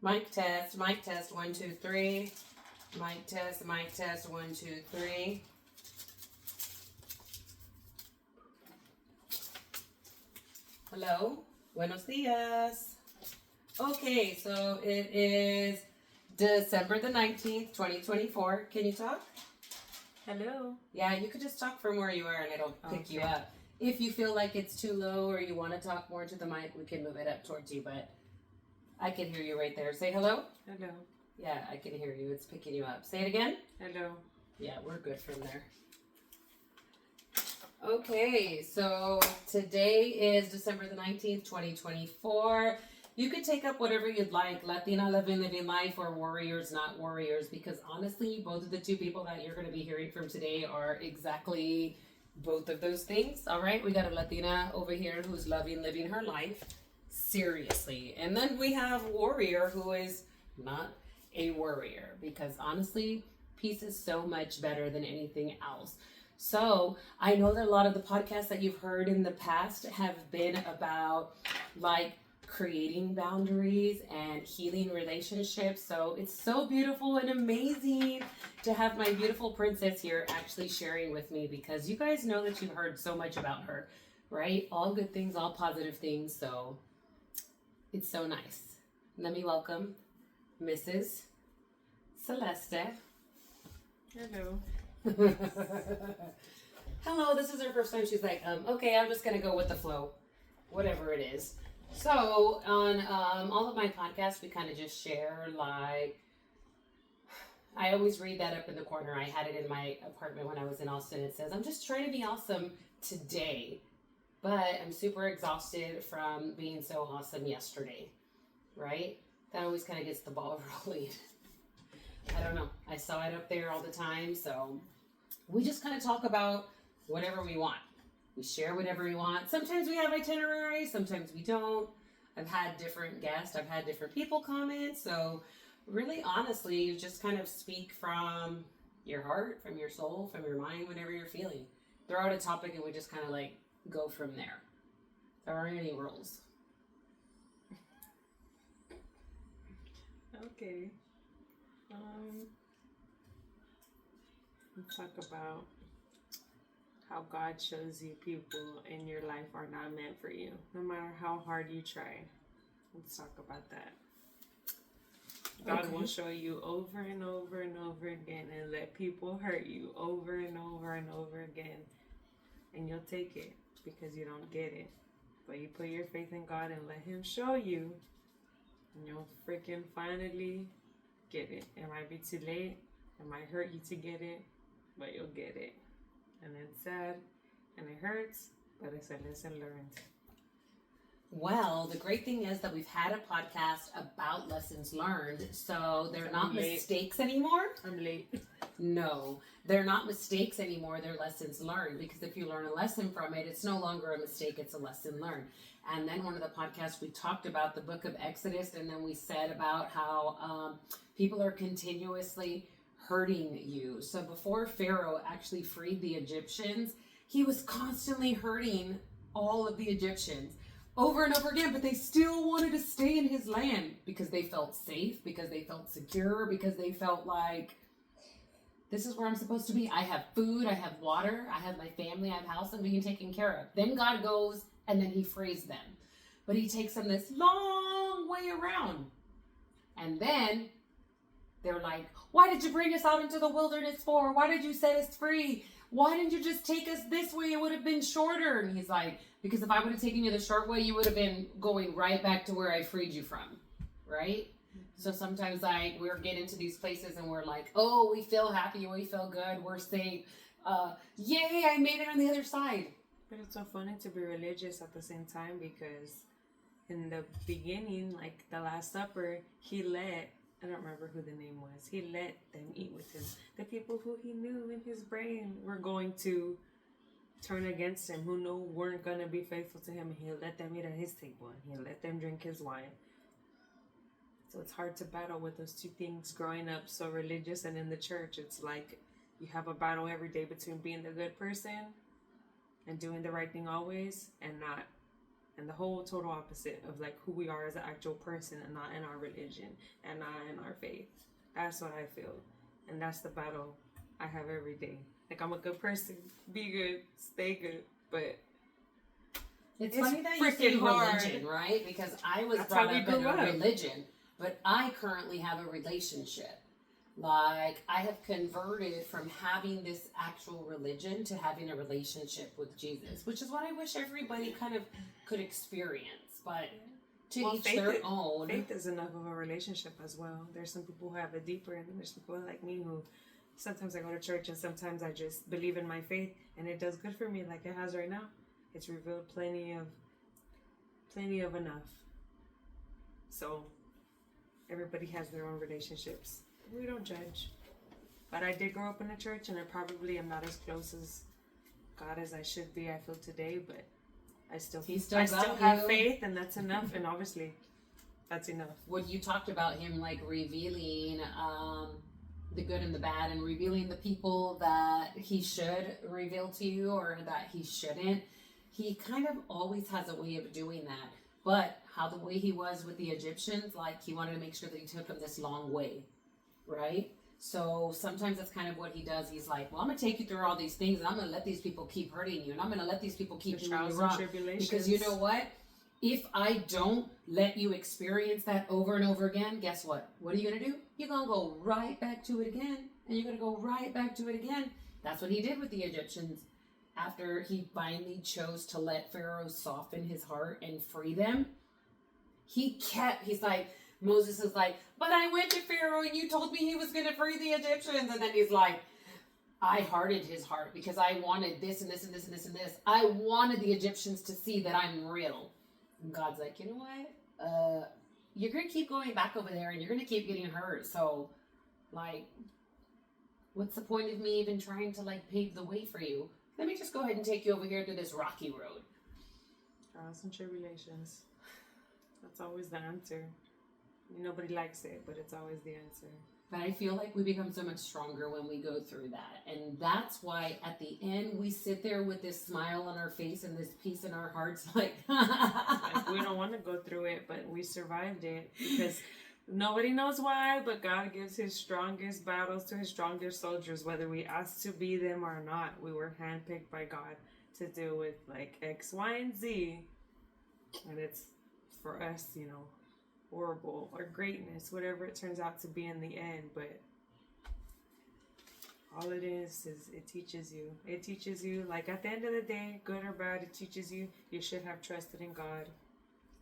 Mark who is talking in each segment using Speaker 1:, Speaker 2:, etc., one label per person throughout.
Speaker 1: Mic test, 1, 2, 3. Mic test, 1, 2, 3. Hello, buenos dias. Okay, so it is December the 19th, 2024. Can you talk?
Speaker 2: Hello.
Speaker 1: Yeah, you could just talk from where you are and it'll pick you up. If you feel like it's too low or you want to talk more to the mic, we can move it up towards you, but I can hear you right there. Say hello.
Speaker 2: Hello.
Speaker 1: Yeah, I can hear you. It's picking you up. Say it again.
Speaker 2: Hello.
Speaker 1: Yeah, we're good from there. Okay, so today is December the 19th, 2024. You could take up whatever you'd like, Latina living life or warriors not warriors, because honestly, both of the two people that you're going to be hearing from today are exactly both of those things. All right, we got a Latina over here who's living her life seriously. And then we have warrior who is not a warrior, because honestly, peace is so much better than anything else. So I know that a lot of the podcasts that you've heard in the past have been about like creating boundaries and healing relationships. So it's so beautiful and amazing to have my beautiful princess here actually sharing with me, because you guys know that you've heard so much about her, right? All good things, all positive things. So it's so nice. Let me welcome Mrs. Celeste.
Speaker 2: Hello.
Speaker 1: Hello, this is her first time. She's like, okay, I'm just gonna go with the flow, whatever it is. So on all of my podcasts, we kind of just share, like, I always read that up in the corner. I had it in my apartment when I was in Austin. It says, I'm just trying to be awesome today, but I'm super exhausted from being so awesome yesterday, right? That always kind of gets the ball rolling. I don't know. I saw it up there all the time. So we just kind of talk about whatever we want. We share whatever we want. Sometimes we have itineraries. Sometimes we don't. I've had different guests. I've had different people comment. So really, honestly, you just kind of speak from your heart, from your soul, from your mind, whatever you're feeling. Throw out a topic and we just kind of like go from there. There aren't any rules.
Speaker 2: Okay. Let's talk about how God shows you people in your life are not meant for you, no matter how hard you try. Let's talk about that. God will show you over and over and over again and let people hurt you over and over and over again. And you'll take it because you don't get it. But you put your faith in God and let Him show you, and you'll freaking finally get it. It might be too late. It might hurt you to get it, but you'll get it. And it's sad and it hurts, but it's a lesson learned.
Speaker 1: Well, the great thing is that we've had a podcast about lessons learned, so they're not mistakes anymore.
Speaker 2: I'm late.
Speaker 1: No, they're not mistakes anymore. They're lessons learned, because if you learn a lesson from it, it's no longer a mistake. It's a lesson learned. And then one of the podcasts, we talked about the book of Exodus, and then we said about how people are continuously hurting you. So before Pharaoh actually freed the Egyptians, he was constantly hurting all of the Egyptians over and over again, but they still wanted to stay in his land because they felt safe, because they felt secure, because they felt like, this is where I'm supposed to be. I have food, I have water, I have my family, I have house, I'm being taken care of. Then God goes and then he frees them. But he takes them this long way around. And then they're like, why did you bring us out into the wilderness for? Why did you set us free? Why didn't you just take us this way? It would have been shorter. And he's like, because if I would have taken you the short way, you would have been going right back to where I freed you from, right? So sometimes we're getting to these places and we're like, oh, we feel happy, we feel good, we're safe. Yay, I made it on the other side.
Speaker 2: But it's so funny to be religious at the same time, because in the beginning, like the Last Supper, he let, I don't remember who the name was, he let them eat with him. The people who he knew in his brain were going to turn against him, who weren't going to be faithful to him. He let them eat at his table, and he let them drink his wine. So it's hard to battle with those two things growing up so religious and in the church. It's like you have a battle every day between being the good person and doing the right thing always and not and the whole total opposite of like who we are as an actual person, and not in our religion and not in our faith. That's what I feel, and that's the battle I have every day. Like, I'm a good person, be good, stay good, but
Speaker 1: It's
Speaker 2: it's
Speaker 1: funny that you say
Speaker 2: freaking hard.
Speaker 1: religion, right? Because I was
Speaker 2: That's
Speaker 1: brought
Speaker 2: how we
Speaker 1: up in
Speaker 2: grew
Speaker 1: a
Speaker 2: up.
Speaker 1: religion, but I currently have a relationship. Like, I have converted from having this actual religion to having a relationship with Jesus, which is what I wish everybody kind of could experience. But to
Speaker 2: Well,
Speaker 1: each their own.
Speaker 2: Faith is enough of a relationship as well. There's some people who have it deeper, and there's people like me who sometimes I go to church and sometimes I just believe in my faith, and it does good for me, like it has right now. It's revealed plenty of enough. So everybody has their own relationships. We don't judge. But I did grow up in a church, and I probably am not as close as God as I should be, I feel, today, but I still
Speaker 1: got
Speaker 2: have
Speaker 1: you.
Speaker 2: faith, and that's enough. And obviously that's enough.
Speaker 1: When you talked about him like revealing the good and the bad, and revealing the people that he should reveal to you or that he shouldn't, he kind of always has a way of doing that. But how the way he was with the Egyptians, like, he wanted to make sure that he took them this long way, right? So sometimes that's kind of what he does. He's like, well, I'm going to take you through all these things, and I'm going to let these people keep hurting you, and I'm going to let these people keep doing you wrong. Because you know what? If I don't let you experience that over and over again, guess what? What are you going to do? You're going to go right back to it again, and you're going to go right back to it again. That's what he did with the Egyptians. After he finally chose to let Pharaoh soften his heart and free them, he's like, Moses is like, but I went to Pharaoh and you told me he was going to free the Egyptians. And then he's like, I hardened his heart because I wanted this and this and this and this and this. I wanted the Egyptians to see that I'm real. And God's like, you know what? You're going to keep going back over there and you're going to keep getting hurt. So, like, what's the point of me even trying to, like, pave the way for you? Let me just go ahead and take you over here to this rocky road.
Speaker 2: Trials and tribulations. That's always the answer. Nobody likes it, but it's always the answer.
Speaker 1: But I feel like we become so much stronger when we go through that. And that's why at the end we sit there with this smile on our face and this peace in our hearts. Like
Speaker 2: we don't want to go through it, but we survived it. Because nobody knows why, but God gives his strongest battles to his strongest soldiers, whether we ask to be them or not. We were handpicked by God to deal with like X, Y, and Z. And it's for us, you know, horrible or greatness, whatever it turns out to be in the end. But all it is it teaches you. It teaches you, like, at the end of the day, good or bad, it teaches you should have trusted in God.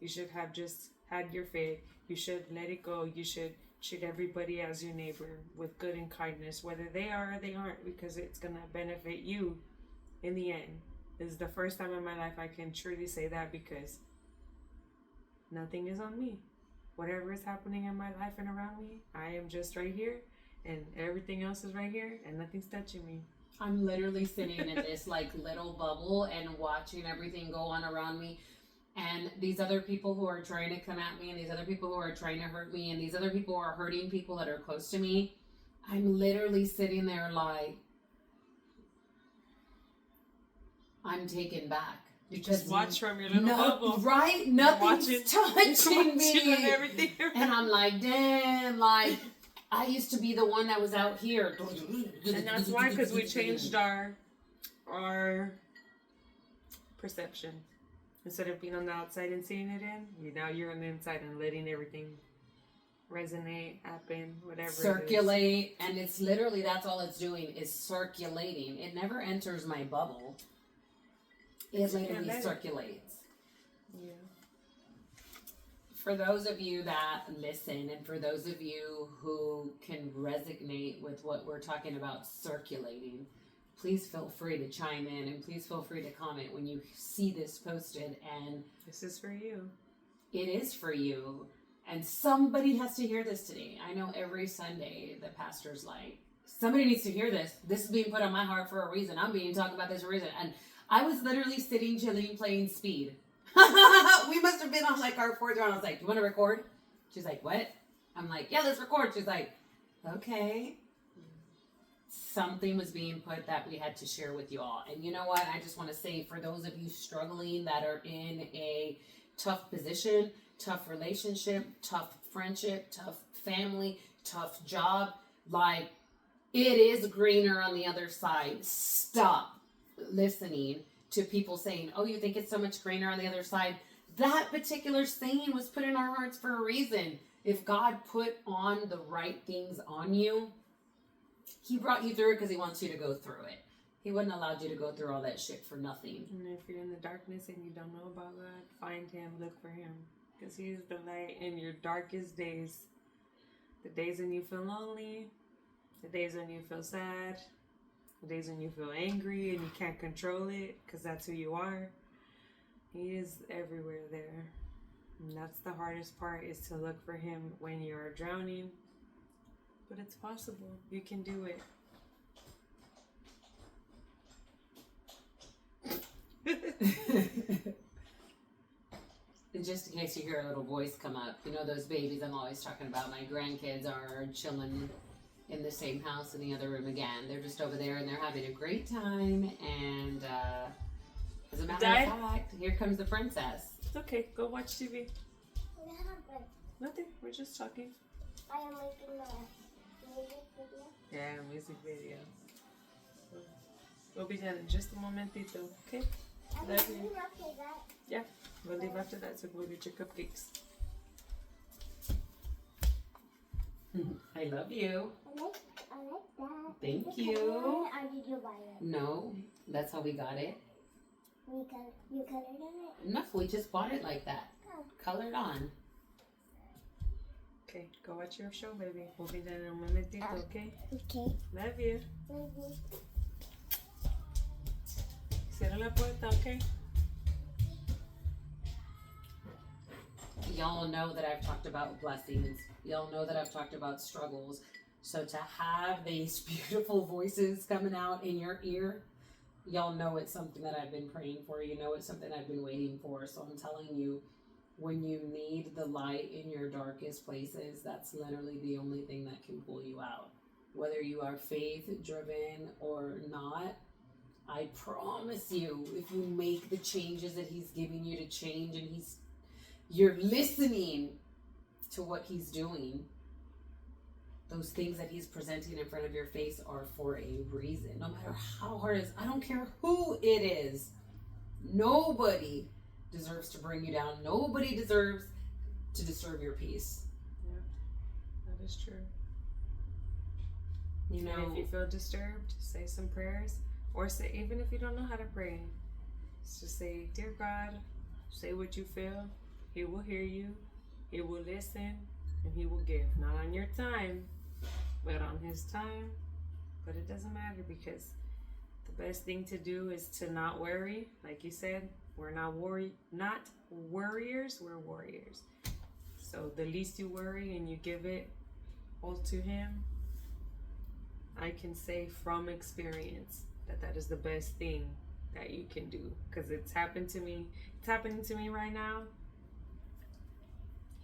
Speaker 2: You should have just had your faith. You should let it go. You should treat everybody as your neighbor with good and kindness, whether they are or they aren't, because it's going to benefit you in the end. This is the first time in my life I can truly say that, because nothing is on me. Whatever is happening in my life and around me, I am just right here, and everything else is right here, and nothing's touching me.
Speaker 1: I'm literally sitting in this like little bubble and watching everything go on around me. And these other people who are trying to come at me, and these other people who are trying to hurt me, and these other people who are hurting people that are close to me, I'm literally sitting there like, I'm taken back. Because
Speaker 2: just watch from your little bubble.
Speaker 1: Right? Nothing's touching me.
Speaker 2: And everything.
Speaker 1: And I'm like, damn, like, I used to be the one that was out here.
Speaker 2: And that's why, because we changed our perception. Instead of being on the outside and seeing it in, now you're on the inside and letting everything resonate, happen, whatever.
Speaker 1: Circulate. And it's literally, that's all it's doing, is circulating. It never enters my bubble. It literally circulates.
Speaker 2: Yeah.
Speaker 1: For those of you that listen, and for those of you who can resonate with what we're talking about circulating, please feel free to chime in, and please feel free to comment when you see this posted. And
Speaker 2: this is for you.
Speaker 1: It is for you. And somebody has to hear this today. I know every Sunday the pastor's like, somebody needs to hear this. This is being put on my heart for a reason. I'm being talked about this for a reason. And I was literally sitting, chilling, playing Speed. We must have been on like our fourth round. I was like, you want to record? She's like, what? I'm like, yeah, let's record. She's like, okay. something was being put that we had to share with you all. And you know what? I just want to say, for those of you struggling that are in a tough position, tough relationship, tough friendship, tough family, tough job, like, it is greener on the other side. Stop listening to people saying, oh, you think it's so much greener on the other side? That particular saying was put in our hearts for a reason. If God put on the right things on you, he brought you through it because he wants you to go through it. He wouldn't allow you to go through all that shit for nothing.
Speaker 2: And if you're in the darkness and you don't know about God, find him, look for him. Because he is the light in your darkest days. The days when you feel lonely, the days when you feel sad, the days when you feel angry and you can't control it because that's who you are. He is everywhere there. And that's the hardest part, is to look for him when you're drowning. But it's possible. You can do it.
Speaker 1: And just in case you hear a little voice come up, you know those babies I'm always talking about, my grandkids are chilling in the same house in the other room again. They're just over there and they're having a great time. And as a matter of fact, here comes the princess.
Speaker 2: It's okay. Go watch TV.
Speaker 3: What happened?
Speaker 2: Nothing. We're just talking.
Speaker 3: I am making a music video.
Speaker 2: Yeah, music video. We'll be done in just a momentito, okay?
Speaker 3: I'm
Speaker 2: Love you.
Speaker 3: leaving after that.
Speaker 2: Yeah, we'll leave after that so go get your cupcakes.
Speaker 1: I love you.
Speaker 3: I like that.
Speaker 1: Thank
Speaker 3: Did you
Speaker 1: you.
Speaker 3: color it or did you buy it?
Speaker 1: No, that's how we got it.
Speaker 3: You colored in it?
Speaker 1: No, we just bought it like that.
Speaker 3: Oh.
Speaker 1: Colored on.
Speaker 2: Okay, go watch your show, baby. We'll be done in a momentito, okay?
Speaker 3: Okay.
Speaker 2: Love you.
Speaker 3: Love you.
Speaker 2: Cierra la puerta, okay?
Speaker 1: Y'all know that I've talked about blessings. Y'all know that I've talked about struggles. So to have these beautiful voices coming out in your ear, y'all know it's something that I've been praying for. You know it's something I've been waiting for. So I'm telling you, when you need the light in your darkest places, that's literally the only thing that can pull you out. Whether you are faith driven or not, I promise you, if you make the changes that he's giving you to change and you're listening to what he's doing, those things that he's presenting in front of your face are for a reason. No matter how hard it is, I don't care who it is. Nobody deserves to bring you down. Nobody deserves to disturb your peace.
Speaker 2: Yeah, that is true.
Speaker 1: You know,
Speaker 2: And if you feel disturbed, say some prayers. Or say, even if you don't know how to pray, just say, Dear God, say what you feel. He will hear you. He will listen. And he will give. Not on your time, but on his time. But it doesn't matter, because the best thing to do is to not worry. Like you said, we're not worriers, we're warriors. So the least you worry and you give it all to him, I can say from experience that is the best thing that you can do, because it's happened to me. It's happening to me right now.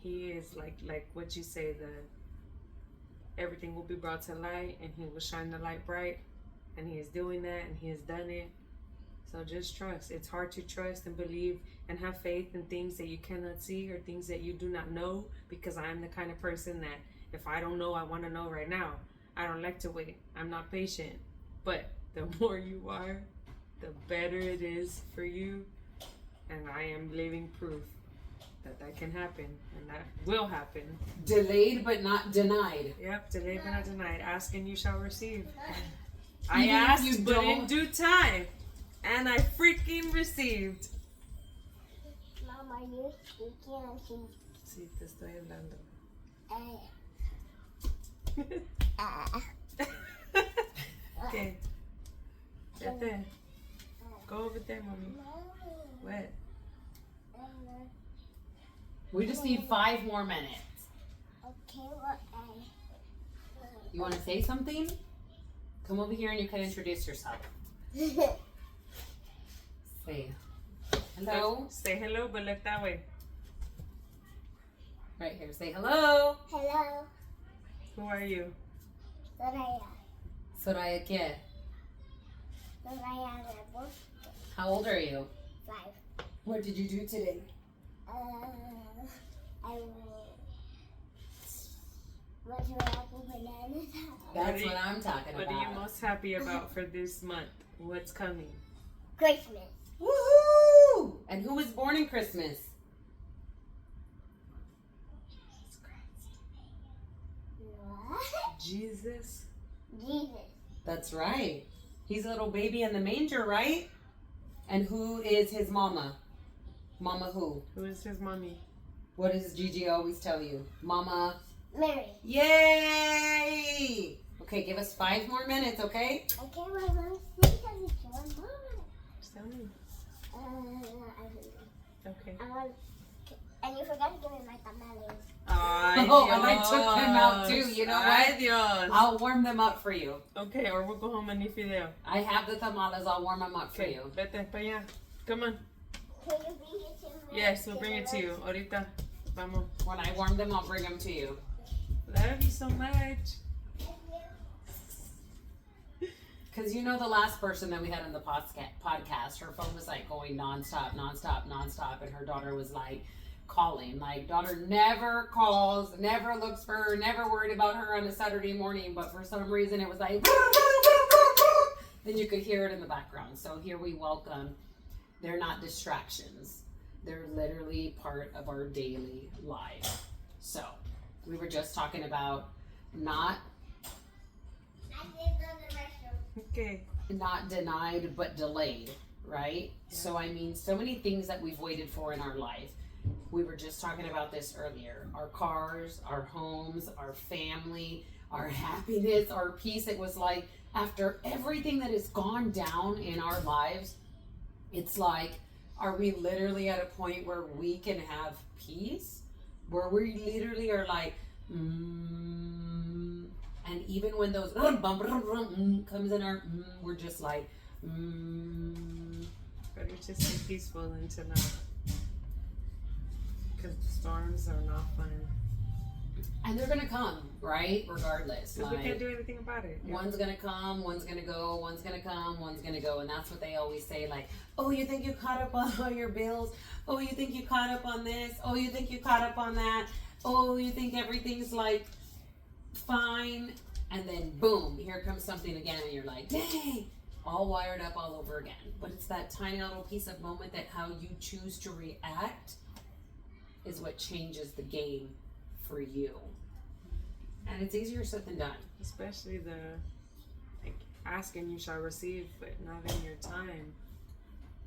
Speaker 2: He is like what you say, everything will be brought to light and he will shine the light bright, and he is doing that and he has done it. So just trust. It's hard to trust and believe and have faith in things that you cannot see or things that you do not know, because I'm the kind of person that if I don't know, I want to know right now. I don't like to wait. I'm not patient. But the more you are, the better it is for you. And I am living proof that can happen, and that will happen.
Speaker 1: delayed but not denied.
Speaker 2: Yep, delayed but not denied. Ask and you shall receive. I
Speaker 1: Even if
Speaker 2: asked,
Speaker 1: you
Speaker 2: but in
Speaker 1: don't-
Speaker 2: due time. And I freaking received.
Speaker 3: Mom, are you speaking on TV?
Speaker 2: Sí, te estoy hablando. Okay. Vete. Go over there, mommy. What?
Speaker 1: We just need 5 more minutes.
Speaker 3: Okay, well,
Speaker 1: You want to say something? Come over here and you can introduce yourself. Say hello.
Speaker 2: Say hello, but look that way.
Speaker 1: Right here. Say hello.
Speaker 3: Hello,
Speaker 2: Who are you?
Speaker 3: Soraya.
Speaker 1: Soraya, ¿qué?
Speaker 3: Soraya Rebel.
Speaker 1: How old are you?
Speaker 3: 5.
Speaker 1: What did you do today?
Speaker 3: I went to Apple Bananas.
Speaker 1: That's what I'm talking
Speaker 2: What
Speaker 1: about.
Speaker 2: are you most happy about for this month? What's coming?
Speaker 3: Christmas.
Speaker 1: Woohoo! And who was born in Christmas?
Speaker 3: What?
Speaker 2: Jesus.
Speaker 3: Jesus.
Speaker 1: That's right. He's a little baby in the manger, right? And who is his mama? Mama who?
Speaker 2: Who is his mommy?
Speaker 1: What does Gigi always tell you? Mama.
Speaker 3: Mary.
Speaker 1: Yay! Okay, give us 5 more minutes, okay?
Speaker 3: Okay, well, let me see how you doing, Mama.
Speaker 2: Just tell me. Okay.
Speaker 3: And you forgot to give me my tamales.
Speaker 2: Ay,
Speaker 1: Oh, and I took them out too.
Speaker 2: Dios.
Speaker 1: You know
Speaker 2: Ay,
Speaker 1: what?
Speaker 2: Dios.
Speaker 1: I'll warm them up for you.
Speaker 2: Okay, or we'll go home and eat fideo.
Speaker 1: I have the tamales. I'll warm them up for
Speaker 2: Okay,
Speaker 1: you.
Speaker 2: vete pa allá. Come on.
Speaker 3: Can you bring it to me?
Speaker 2: Yes, we'll bring it to you. Ahorita. Vamos.
Speaker 1: When I warm them, I'll bring them to you.
Speaker 2: Love you so much.
Speaker 1: Because you know the last person that we had on the podcast, her phone was like going nonstop, and her daughter was like calling. Like, daughter never calls, never looks for her, never worried about her on a Saturday morning, but for some reason it was like, then you could hear it in the background. So here we welcome, they're not distractions. They're literally part of our daily life. So we were just talking about not
Speaker 2: Okay.
Speaker 1: denied but delayed, right? So I mean, so many things that we've waited for in our life. We were just talking about this earlier. Our cars, our homes, our family, our happiness, our peace. It was like after everything that has gone down in our lives, it's like, are we literally at a point where we can have peace? Where we literally are like, and even when those comes in our, we're just like,
Speaker 2: Better just be peaceful and to not. Because the storms are not fun.
Speaker 1: and they're gonna come, right? Regardless,
Speaker 2: Because we can't do anything about it. Yeah.
Speaker 1: one's gonna come, one's gonna go, one's gonna come, one's gonna go, and that's what they always say. Like, oh, you think you caught up on all your bills? Oh, you think you caught up on this? Oh, you think you caught up on that? Oh, you think everything's like fine? And then boom, here comes something again, and you're like, dang, all wired up all over again. But it's that tiny little piece of moment that how you choose to react is what changes the game for you. And it's easier said than done.
Speaker 2: Especially the like ask and you shall receive, but not in your time.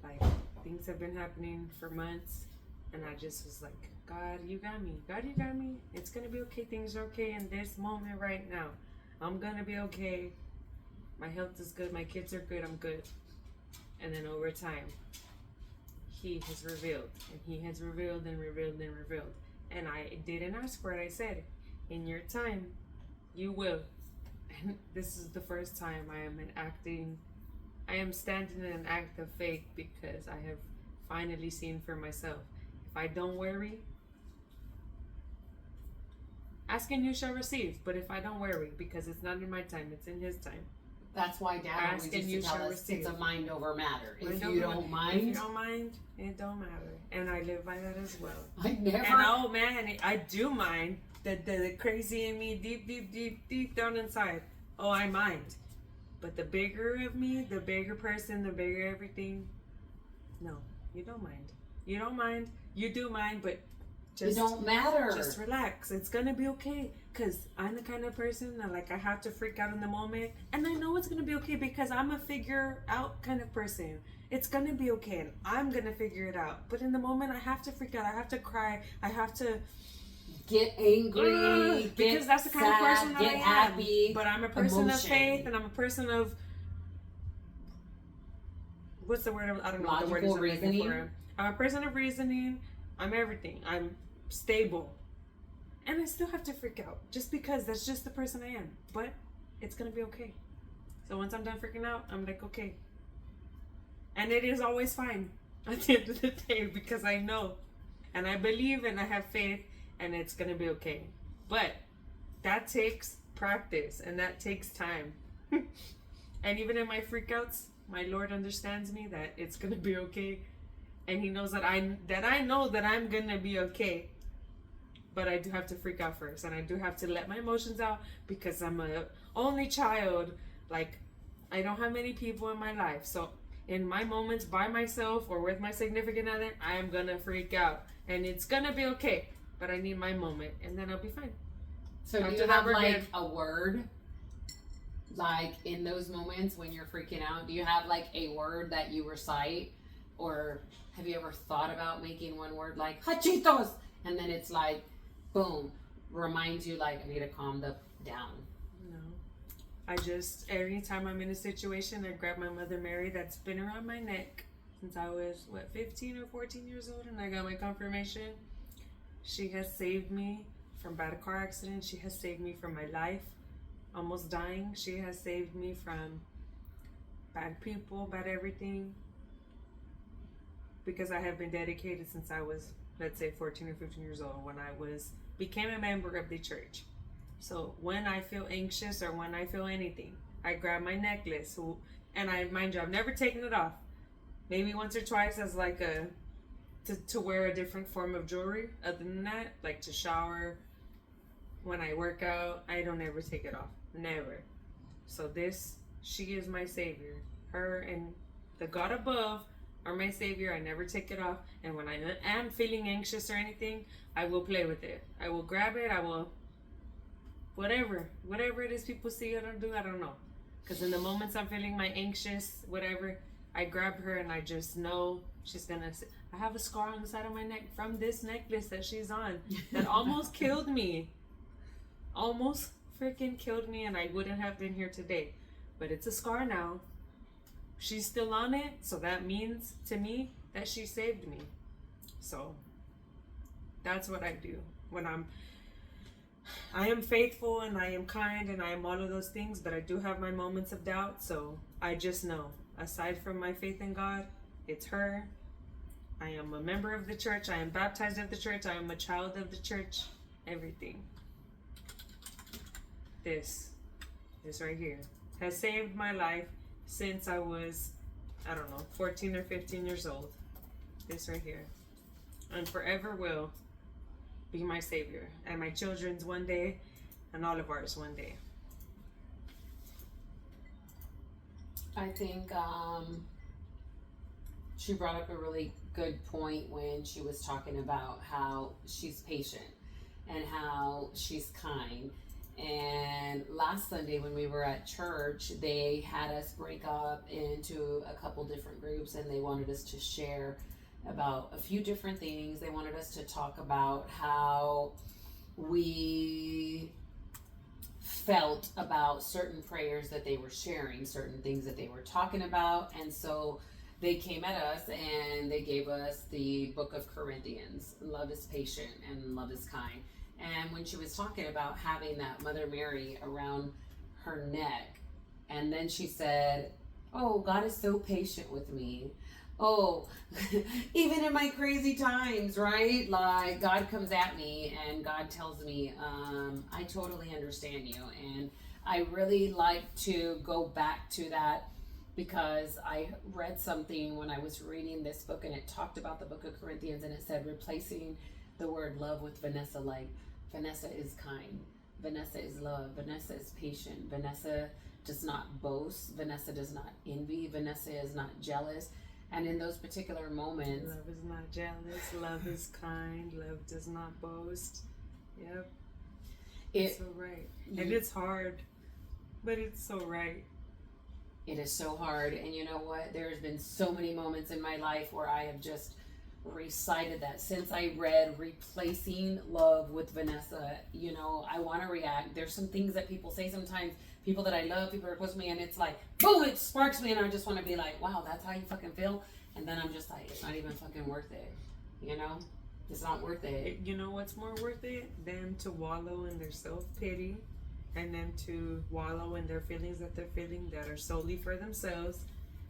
Speaker 2: Like things have been happening for months, and I just was like, God, you got me. God, you got me. It's gonna be okay. Things are okay in this moment right now. I'm gonna be okay. My health is good. My kids are good. I'm good. And then over time, He has revealed, and He has revealed and revealed and revealed. And I didn't ask for it. I said, in your time, you will. And this is the first time I am standing in an act of faith because I have finally seen for myself. If I don't worry, ask and you shall receive. But if I don't worry, because it's not in my time, it's in His time.
Speaker 1: That's why Dad
Speaker 2: Ask
Speaker 1: always
Speaker 2: and
Speaker 1: used
Speaker 2: you
Speaker 1: to tell
Speaker 2: shall
Speaker 1: us
Speaker 2: receive.
Speaker 1: it's a mind over matter. If
Speaker 2: Mind
Speaker 1: you
Speaker 2: over
Speaker 1: don't
Speaker 2: matter. If you
Speaker 1: mind,
Speaker 2: don't mind, it don't matter. And I live by that as well.
Speaker 1: I never.
Speaker 2: And oh man, I do mind. The crazy in me, deep down inside. Oh, I mind. But the bigger of me, the bigger person, the bigger everything. No, you don't mind. You don't mind. You do mind, but
Speaker 1: it
Speaker 2: just
Speaker 1: don't matter.
Speaker 2: just relax. It's gonna be okay. Cause I'm the kind of person that I have to freak out in the moment, and I know it's gonna be okay because I'm a figure out kind of person. It's gonna be okay, and I'm gonna figure it out. But in the moment, I have to freak out. I have to cry. I have to
Speaker 1: get angry, get
Speaker 2: because that's the kind
Speaker 1: sad,
Speaker 2: of person that
Speaker 1: get
Speaker 2: I am.
Speaker 1: happy.
Speaker 2: But I'm a person of
Speaker 1: emotion.
Speaker 2: faith, and I'm a person of what's the word? I don't know what the word is.
Speaker 1: Logical
Speaker 2: I'm looking
Speaker 1: reasoning?
Speaker 2: for. I'm a person of reasoning. I'm everything. I'm stable. And I still have to freak out just because that's just the person I am. But it's going to be okay. So once I'm done freaking out, I'm like, okay. And it is always fine at the end of the day because I know and I believe and I have faith and it's going to be okay. But that takes practice and that takes time. And even in my freakouts, my Lord understands me that it's gonna be okay, and He knows that I know that I'm gonna be okay. But I do have to freak out first, and I do have to let my emotions out because I'm a only child. Like, I don't have many people in my life, so in my moments by myself or with my significant other, I am gonna freak out, and it's gonna be okay. But I need my moment, and then I'll be fine.
Speaker 1: So do
Speaker 2: After
Speaker 1: you
Speaker 2: that,
Speaker 1: have
Speaker 2: we're
Speaker 1: like
Speaker 2: good.
Speaker 1: a word, like in those moments when you're freaking out? Do you have like a word that you recite, or have you ever thought about making one word like "hachitos" and then it's like, boom, reminds you like I need to calm down?
Speaker 2: No. I just, every time I'm in a situation, I grab my Mother Mary that's been around my neck since I was, 15 or 14 years old, and I got my confirmation. She has saved me from bad car accidents. She has saved me from my life almost dying. She has saved me from bad people, bad everything. Because I have been dedicated since I was, let's say, 14 or 15 years old when I became a member of the church. So when I feel anxious or when I feel anything, I grab my necklace, and mind you, I've never taken it off. Maybe once or twice as like to wear a different form of jewelry. Other than that, like to shower, when I work out, I don't ever take it off. Never. So she is my savior. Her and the God above are my savior. I never take it off. And when I am feeling anxious or anything, I will play with it. I will grab it. I will, whatever it is people see it or do, I don't know. Because in the moments I'm feeling my anxious, whatever, I grab her and I just know she's gonna say, I have a scar on the side of my neck from this necklace that she's on that almost killed me. Almost freaking killed me, and I wouldn't have been here today. But it's a scar now. She's still on it, so that means to me that she saved me. So that's what I do when I am faithful and I am kind and I am all of those things, but I do have my moments of doubt. So I just know, aside from my faith in God, it's her. I am a member of the church. I am baptized of the church. I am a child of the church. Everything. This right here has saved my life since I was, 14 or 15 years old. This right here. And forever will be my savior. And my children's one day, and all of ours one day.
Speaker 1: I think she brought up a really good point when she was talking about how she's patient and how she's kind. And last Sunday when we were at church, they had us break up into a couple different groups, and they wanted us to share about a few different things. They wanted us to talk about how we felt about certain prayers that they were sharing, certain things that they were talking about. And so they came at us and they gave us the book of Corinthians. Love is patient and love is kind. And when she was talking about having that Mother Mary around her neck, and then she said, oh, God is so patient with me. Oh, even in my crazy times, right? Like, God comes at me and God tells me, I totally understand you. And I really like to go back to that because I read something when I was reading this book, and it talked about the book of Corinthians, and it said replacing the word love with Vanessa. Like, Vanessa is kind, Vanessa is love, Vanessa is patient, Vanessa does not boast, Vanessa does not envy, Vanessa is not jealous. And in those particular moments,
Speaker 2: love is not jealous, love is kind, love does not boast. Yep. It's so right. And it's hard, but it's so right.
Speaker 1: It is so hard. And you know what? There's been so many moments in my life where I have just recited that. Since I read Replacing Love with Vanessa, you know, I want to react. There's some things that people say sometimes, people that I love, people are close to me, and it's like, boom, it sparks me, and I just want to be like, wow, that's how you fucking feel. And then I'm just like, it's not even fucking worth it. You know? It's not worth it.
Speaker 2: You know what's more worth it? Them to wallow in their self-pity, and them to wallow in their feelings that they're feeling that are solely for themselves,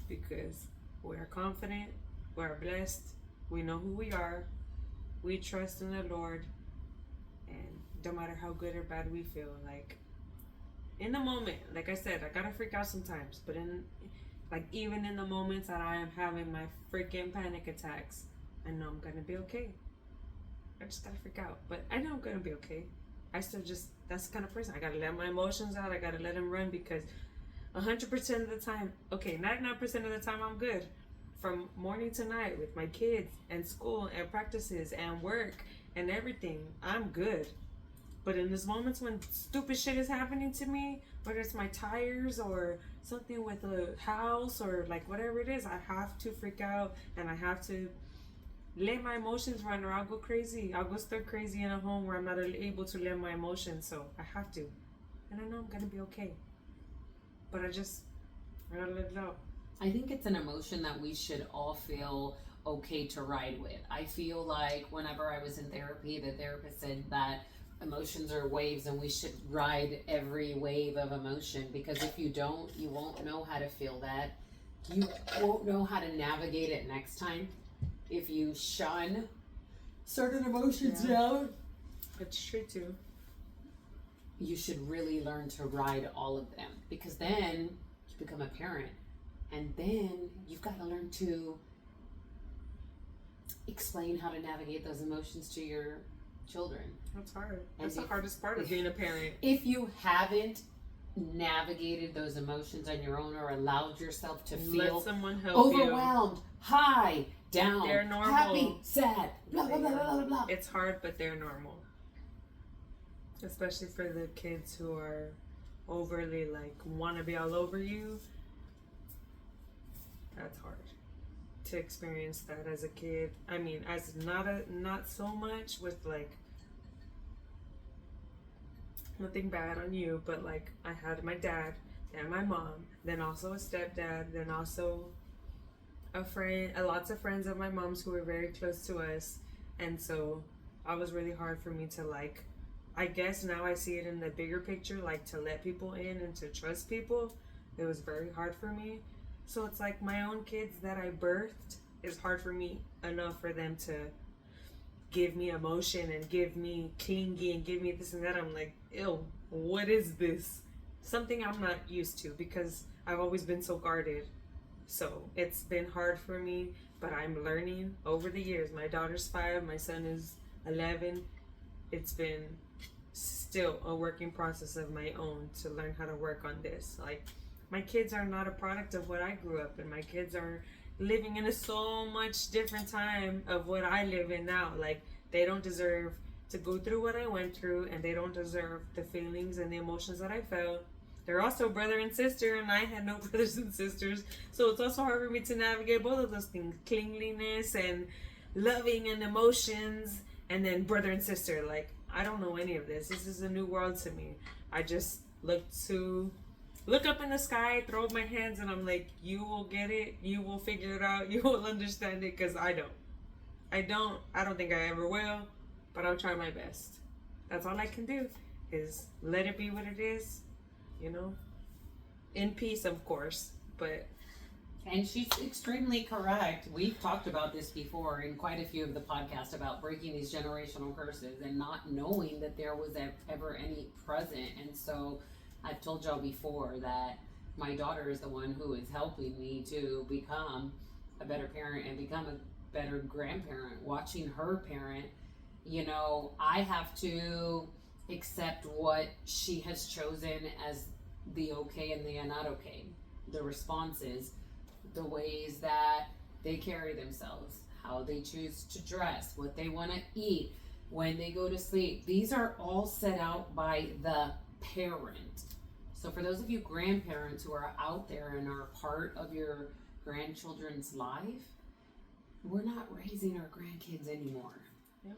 Speaker 2: because we are confident, we are blessed, we know who we are, we trust in the Lord, and no matter how good or bad we feel, like, in the moment, like I said, I gotta freak out sometimes. But even in the moments that I am having my freaking panic attacks, I know I'm gonna be okay. I just gotta freak out, but I know I'm gonna be okay. I still just, that's the kind of person. I gotta let my emotions out. I gotta let them run because 100% of the time, okay, 99% of the time I'm good. From morning to night with my kids and school and practices and work and everything, I'm good. But in those moments when stupid shit is happening to me, whether it's my tires or something with the house or like whatever it is, I have to freak out and I have to let my emotions run or I'll go crazy. I'll go stir crazy in a home where I'm not able to let my emotions. So I have to. And I know I'm gonna be okay. But I gotta let it out.
Speaker 1: I think it's an emotion that we should all feel okay to ride with. I feel like whenever I was in therapy, the therapist said that emotions are waves and we should ride every wave of emotion, because if you don't, you won't know how to feel that. You won't know how to navigate it next time. If you shun certain emotions down,
Speaker 2: It's true too.
Speaker 1: you should really learn to ride all of them, because then you become a parent and then you've got to learn to explain how to navigate those emotions to your children.
Speaker 2: That's hard.
Speaker 1: And
Speaker 2: That's the hardest part of being a parent.
Speaker 1: If you haven't navigated those emotions on your own or allowed yourself to feel
Speaker 2: Let someone help
Speaker 1: overwhelmed, high, down,
Speaker 2: They're normal.
Speaker 1: happy, sad, blah, blah, blah, blah, blah, blah.
Speaker 2: It's hard, but they're normal. Especially for the kids who are overly want to be all over you. That's hard to experience that as a kid. I mean, as not so much with nothing bad on you, but I had my dad and my mom, then also a stepdad, then also lots of friends of my mom's who were very close to us, and so it was really hard for me to I guess now I see it in the bigger picture, to let people in and to trust people. It was very hard for me. So it's my own kids that I birthed, it's hard for me enough for them to give me emotion and give me clingy and give me this and that. I'm like, ew, what is this? Something I'm not used to because I've always been so guarded. So it's been hard for me, but I'm learning over the years. My daughter's 5, my son is 11. It's been still a working process of my own to learn how to work on this. My kids are not a product of what I grew up in. My kids are living in a so much different time of what I live in now. They don't deserve to go through what I went through, and they don't deserve the feelings and the emotions that I felt. They're also brother and sister, and I had no brothers and sisters. So it's also hard for me to navigate both of those things. Clinginess and loving and emotions, and then brother and sister. I don't know any of this. This is a new world to me. I just look up in the sky, throw up my hands, and I'm like, you will get it. You will figure it out. You will understand it, because I don't. I don't think I ever will, but I'll try my best. That's all I can do, is let it be what it is, in peace, of course, but.
Speaker 1: And she's extremely correct. We've talked about this before in quite a few of the podcasts about breaking these generational curses and not knowing that there was ever any present. And so I've told y'all before that my daughter is the one who is helping me to become a better parent and become a better grandparent. Watching her parent, I have to accept what she has chosen as the okay and the not okay. The responses, the ways that they carry themselves, how they choose to dress, what they want to eat, when they go to sleep. These are all set out by the parent. So for those of you grandparents who are out there and are part of your grandchildren's life, we're not raising our grandkids anymore.
Speaker 2: Yep.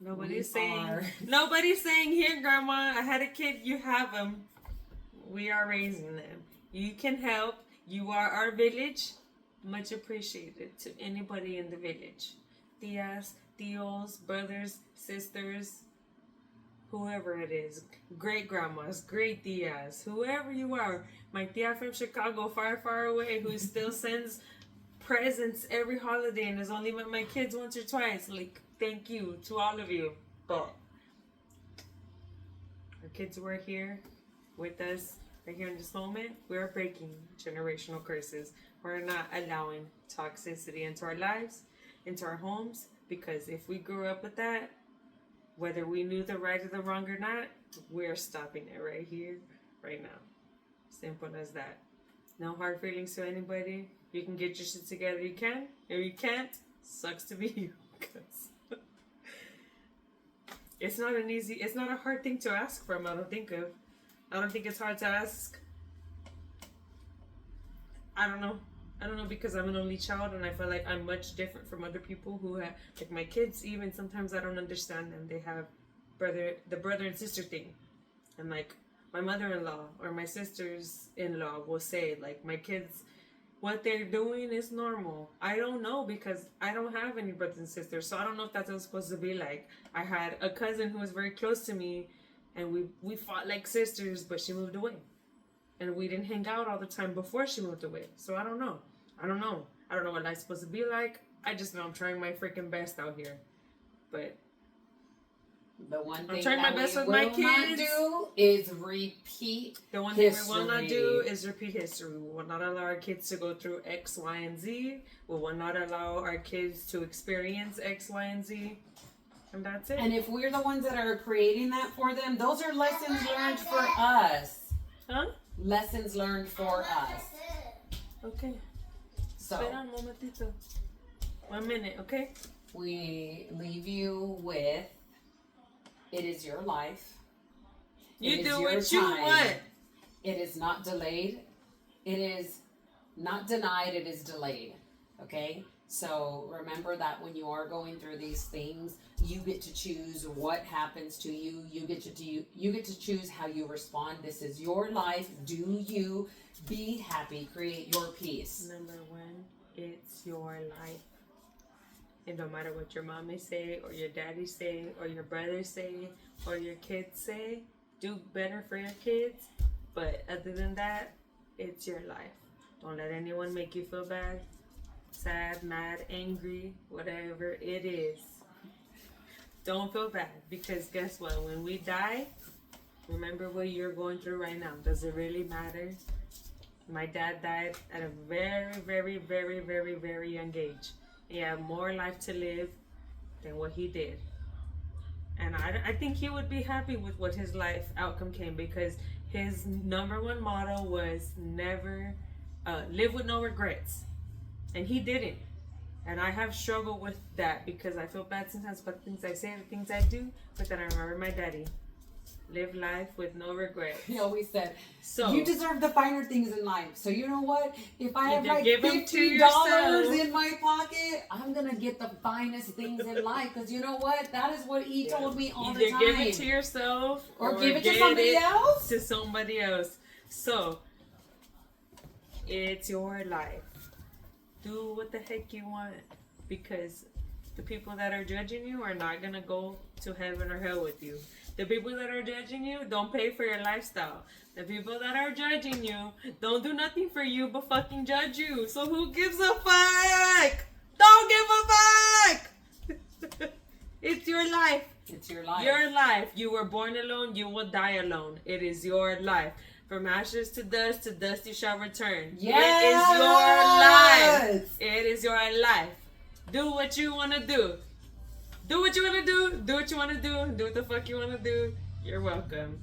Speaker 2: Nobody's saying, here, Grandma, I had a kid, you have them. We are raising them. You can help. You are our village. Much appreciated to anybody in the village. Tias, tios, brothers, sisters, whoever it is. Great grandmas, great tias, whoever you are. My tia from Chicago, far, far away, who still sends presents every holiday and has only met my kids once or twice. Thank you to all of you. But our kids were here. with us right here in this moment, we're breaking generational curses. We're not allowing toxicity into our lives, into our homes, because if we grew up with that, whether we knew the right or the wrong or not, we're stopping it right here, right now. Simple as that. No hard feelings to anybody. You can get your shit together, you can. If you can't, sucks to be you. Because it's not a hard thing to ask from, I don't think it's hard to ask. I don't know because I'm an only child and I feel like I'm much different from other people who have, like my kids even, sometimes I don't understand them. They have the brother and sister thing. And like my mother-in-law or my sisters-in-law will say like my kids, what they're doing is normal. I don't know because I don't have any brothers and sisters. So I don't know if that's what it's supposed to be like. I had a cousin who was very close to me and we fought like sisters, but she moved away. And we didn't hang out all the time before she moved away. So I don't know. I don't know what life's supposed to be like. I just know I'm trying my freaking best out here. But
Speaker 1: the one thing
Speaker 2: I'm trying my
Speaker 1: that
Speaker 2: best
Speaker 1: we
Speaker 2: with my
Speaker 1: will not
Speaker 2: kids.
Speaker 1: do is repeat
Speaker 2: The one thing
Speaker 1: history.
Speaker 2: we will not do is repeat history. We will not allow our kids to go through X, Y, and Z. We will not allow our kids to experience X, Y, and Z. And that's it.
Speaker 1: And if we're the ones that are creating that for them, those are lessons learned for us.
Speaker 2: Huh?
Speaker 1: Lessons learned for us.
Speaker 2: Okay.
Speaker 1: So
Speaker 2: Espera un momentito. 1 minute, okay?
Speaker 1: we leave you with, it is your life.
Speaker 2: You
Speaker 1: It is
Speaker 2: do
Speaker 1: your
Speaker 2: what you
Speaker 1: time.
Speaker 2: want.
Speaker 1: It is not delayed. It is not denied. It is delayed. Okay? So remember that when you are going through these things, you get to choose what happens to you. You get to choose how you respond. This is your life. Do you be happy? Create your peace.
Speaker 2: Number one, it's your life. And no matter what your mommy say, or your daddy say, or your brother say, or your kids say, do better for your kids. But other than that, it's your life. Don't let anyone make you feel bad, sad, mad, angry, whatever it is. Don't feel bad, because guess what? When we die, remember what you're going through right now. Does it really matter? My dad died at a very, very, very, very, very young age. He had more life to live than what he did. And I think he would be happy with what his life outcome came, because his number one motto was never live with no regrets. And he didn't. And I have struggled with that because I feel bad sometimes about the things I say and the things I do. But then I remember my daddy. Live life with no regrets.
Speaker 1: He always said,
Speaker 2: So
Speaker 1: you deserve the finer things in life. So you know what? If I have
Speaker 2: Either
Speaker 1: like
Speaker 2: give 'em to
Speaker 1: $50
Speaker 2: yourself.
Speaker 1: in my pocket, I'm going to get the finest things in life. Because you know what? That is what he told me all
Speaker 2: either
Speaker 1: the time.
Speaker 2: give it to yourself
Speaker 1: or give it to
Speaker 2: get
Speaker 1: somebody
Speaker 2: it
Speaker 1: else.
Speaker 2: to somebody else. So it's your life. Do what the heck you want, because the people that are judging you are not gonna go to heaven or hell with you. The people that are judging you don't pay for your lifestyle. The people that are judging you don't do nothing for you but fucking judge you. So who gives a fuck? Don't give a fuck. It's your life.
Speaker 1: It's your life.
Speaker 2: Your life. You were born alone, you will die alone. It is your life. From ashes to dust you shall return.
Speaker 1: Yes!
Speaker 2: It is your life. It is your life. Do what you want to do. Do what you want to do. Do what you want to do. Do what the fuck you want to do. You're welcome.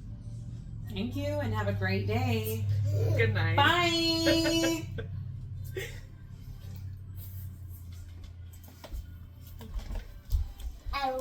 Speaker 1: Thank you and have a great day.
Speaker 2: Good night.
Speaker 1: Bye.
Speaker 3: I